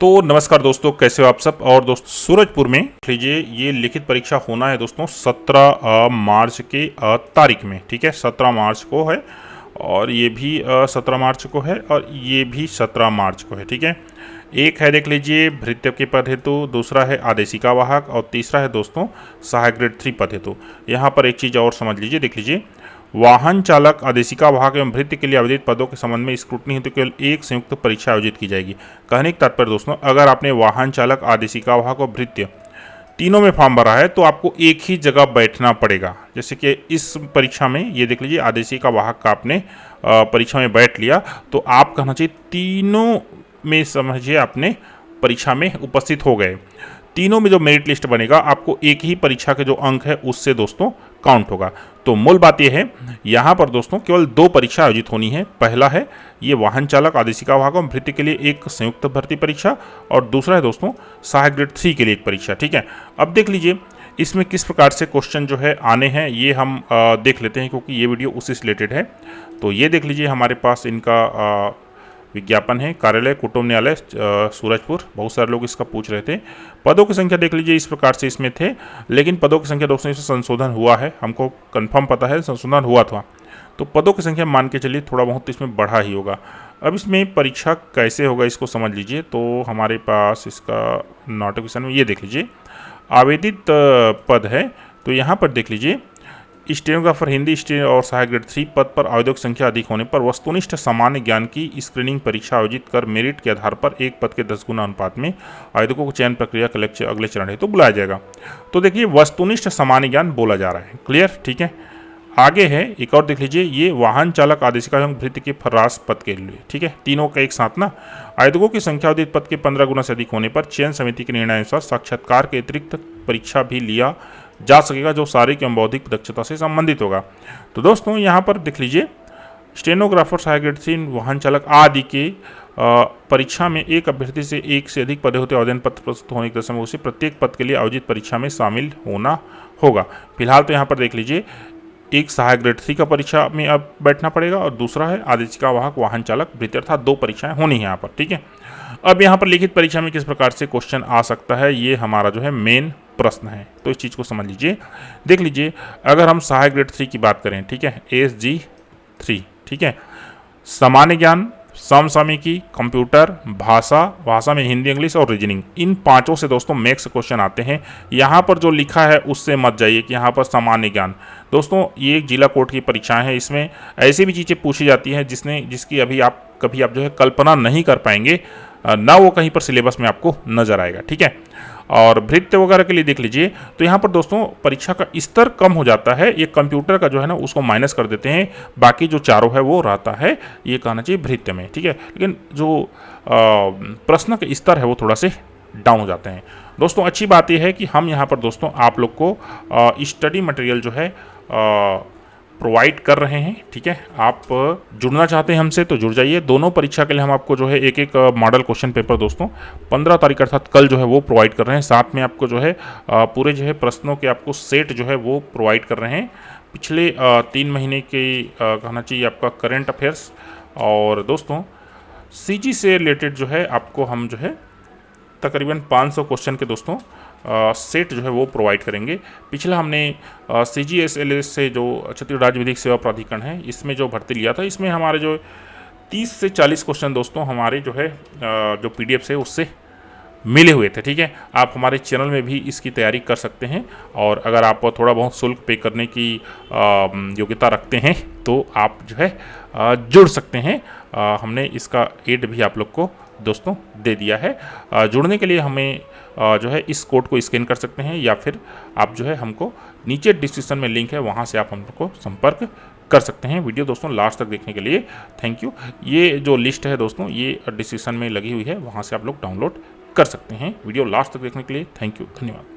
तो नमस्कार दोस्तों, कैसे हो आप सब। और दोस्तों सूरजपुर में लीजिए ये लिखित परीक्षा होना है दोस्तों 17 मार्च के तारीख में। ठीक है, 17 मार्च को है और ये भी 17 मार्च को है और ये भी 17 मार्च को है। ठीक है, एक है देख लीजिए भृत्य के पद हेतु, दूसरा है आदेशिका वाहक और तीसरा है दोस्तों सहायक ग्रेड 3 पद हेतु। यहाँ पर एक चीज़ और समझ लीजिए, देख लीजिए वाहन चालक, आदेशिका वाहक एवं भृत्य के लिए आवेदित पदों के संबंध में स्क्रूटनी हेतु केवल एक संयुक्त परीक्षा आयोजित की जाएगी। कहने का तात्पर्य दोस्तों, अगर आपने वाहन चालक, आदेशिका वाहक और भृत्य तीनों में फॉर्म भरा है तो आपको एक ही जगह बैठना पड़ेगा। जैसे कि इस परीक्षा में ये देख लीजिए आदेशिका वाहक का आपने परीक्षा में बैठ लिया तो आप कहना चाहिए तीनों में समझिए आपने परीक्षा में उपस्थित हो गए। तीनों में जो मेरिट लिस्ट बनेगा आपको एक ही परीक्षा के जो अंक है उससे दोस्तों काउंट होगा। तो मूल बात यह है, यहाँ पर दोस्तों केवल 2 परीक्षा आयोजित होनी है। पहला है ये वाहन चालक, आदेशिका वाहक और भृत्य के लिए एक संयुक्त भर्ती परीक्षा और दूसरा है दोस्तों सहायक ग्रेड 3 के लिए एक परीक्षा। ठीक है, अब देख लीजिए इसमें किस प्रकार से क्वेश्चन जो है आने हैं ये हम देख लेते हैं, क्योंकि ये वीडियो उससे रिलेटेड है। तो ये देख लीजिए हमारे पास इनका विज्ञापन है, कार्यालय कुटुंब न्यायालय सूरजपुर। बहुत सारे लोग इसका पूछ रहे थे। पदों की संख्या देख लीजिए इस प्रकार से इसमें थे, लेकिन पदों की संख्या दोस्तों इसमें संशोधन हुआ है, हमको कंफर्म पता है संशोधन हुआ था। तो पदों की संख्या मान के चलिए थोड़ा बहुत इसमें बढ़ा ही होगा। अब इसमें परीक्षा कैसे होगा इसको समझ लीजिए। तो हमारे पास इसका नोटिफिकेशन में ये देख लीजिए आवेदित पद है। तो यहाँ पर देख लीजिए स्टेनोग्राफर हिंदी और सहायक ग्रेड 3 पद पर आवेदक संख्या अधिक होने पर वस्तुनिष्ठ सामान्य ज्ञान की स्क्रीनिंग परीक्षा आयोजित कर मेरिट के आधार पर एक पद के 10 गुना अनुपात में आवेदकों को चयन प्रक्रिया के अगले चरण हेतु बुलाया जाएगा। तो देखिए वस्तुनिष्ठ सामान्य ज्ञान बोला जा रहा है, क्लियर। ठीक है, आगे है एक और देख लीजिए ये वाहन चालक, आदेशिका एवं भृत्य के फर्रास पद के लिए। ठीक है, तीनों का एक साथ ना। आवेदकों की संख्या आवेदित पद के 15 गुना से अधिक होने पर चयन समिति के निर्णय अनुसार साक्षात्कार के अतिरिक्त परीक्षा भी लिया जा सकेगा जो शारीरिक एवं बौद्धिक दक्षता से संबंधित होगा। तो दोस्तों यहाँ पर देख लीजिए स्टेनोग्राफर, सहायक ग्रेड 3, वाहन चालक आदि के परीक्षा में एक अभ्यर्थी से एक से अधिक पदे होते आवेदन पत्र प्रस्तुत होने के समय उसे प्रत्येक पद के लिए आयोजित परीक्षा में शामिल होना होगा। फिलहाल तो यहाँ पर देख लीजिए एक सहायक ग्रेड 3 का परीक्षा में अब बैठना पड़ेगा और दूसरा है आदेशिका वाहक, वाहन चालक, भृत्य, अर्थात 2 परीक्षाएं होनी है यहाँ पर। ठीक है, अब यहाँ पर लिखित परीक्षा में किस प्रकार से क्वेश्चन आ सकता है ये हमारा जो है मेन प्रश्न है, तो इस चीज़ को समझ लीजिए। देख लीजिए अगर हम सहायक ग्रेड 3 की बात करें, ठीक है, ASG3, ठीक है, सामान्य ज्ञान, समसामयिकी, कंप्यूटर, भाषा में हिंदी, इंग्लिश और रीजनिंग, इन 5 से दोस्तों मैक्स क्वेश्चन आते हैं। यहाँ पर जो लिखा है उससे मत जाइए कि यहाँ पर सामान्य ज्ञान। दोस्तों ये जिला कोर्ट की परीक्षाएं हैं, इसमें ऐसी भी चीज़ें पूछी जाती हैं जिसकी अभी आप कभी जो है कल्पना नहीं कर पाएंगे, ना वो कहीं पर सिलेबस में आपको नजर आएगा। ठीक है, और भृत्य वगैरह के लिए देख लीजिए तो यहाँ पर दोस्तों परीक्षा का स्तर कम हो जाता है, ये कंप्यूटर का जो है ना उसको माइनस कर देते हैं, बाकी जो चारों है वो रहता है, ये कहना चाहिए भृत्य में। ठीक है, लेकिन जो प्रश्न का स्तर है वो थोड़ा से डाउन हो जाते हैं। दोस्तों अच्छी बात यह है कि हम यहाँ पर दोस्तों आप लोग को स्टडी मटेरियल जो है प्रोवाइड कर रहे हैं। ठीक है, आप जुड़ना चाहते हैं हमसे तो जुड़ जाइए। दोनों परीक्षा के लिए हम आपको जो है एक एक मॉडल क्वेश्चन पेपर दोस्तों 15 तारीख अर्थात कल जो है वो प्रोवाइड कर रहे हैं। साथ में आपको जो है पूरे जो है प्रश्नों के आपको सेट जो है वो प्रोवाइड कर रहे हैं पिछले 3 महीने के कहना चाहिए आपका करंट अफेयर्स। और दोस्तों CG से रिलेटेड जो है आपको हम जो है तकरीबन 500 क्वेश्चन के दोस्तों सेट जो है वो प्रोवाइड करेंगे। पिछला हमने CGSLS से जो छत्तीसगढ़ राज्य विधिक सेवा प्राधिकरण है इसमें जो भर्ती लिया था, इसमें हमारे जो 30 से 40 क्वेश्चन दोस्तों हमारे जो है जो PDF से उससे मिले हुए थे। ठीक है, आप हमारे चैनल में भी इसकी तैयारी कर सकते हैं और अगर आप थोड़ा बहुत शुल्क पे करने की योग्यता रखते हैं तो आप जो है जुड़ सकते हैं। हमने इसका एड भी आप लोग को दोस्तों दे दिया है। जुड़ने के लिए हमें जो है इस कोड को स्कैन कर सकते हैं या फिर आप जो है हमको नीचे डिस्क्रिप्शन में लिंक है वहाँ से आप हम लोग को संपर्क कर सकते हैं। वीडियो दोस्तों लास्ट तक देखने के लिए थैंक यू। ये जो लिस्ट है दोस्तों ये डिस्क्रिप्शन में लगी हुई है, वहाँ से आप लोग डाउनलोड कर सकते हैं। वीडियो लास्ट तक देखने के लिए थैंक यू, धन्यवाद।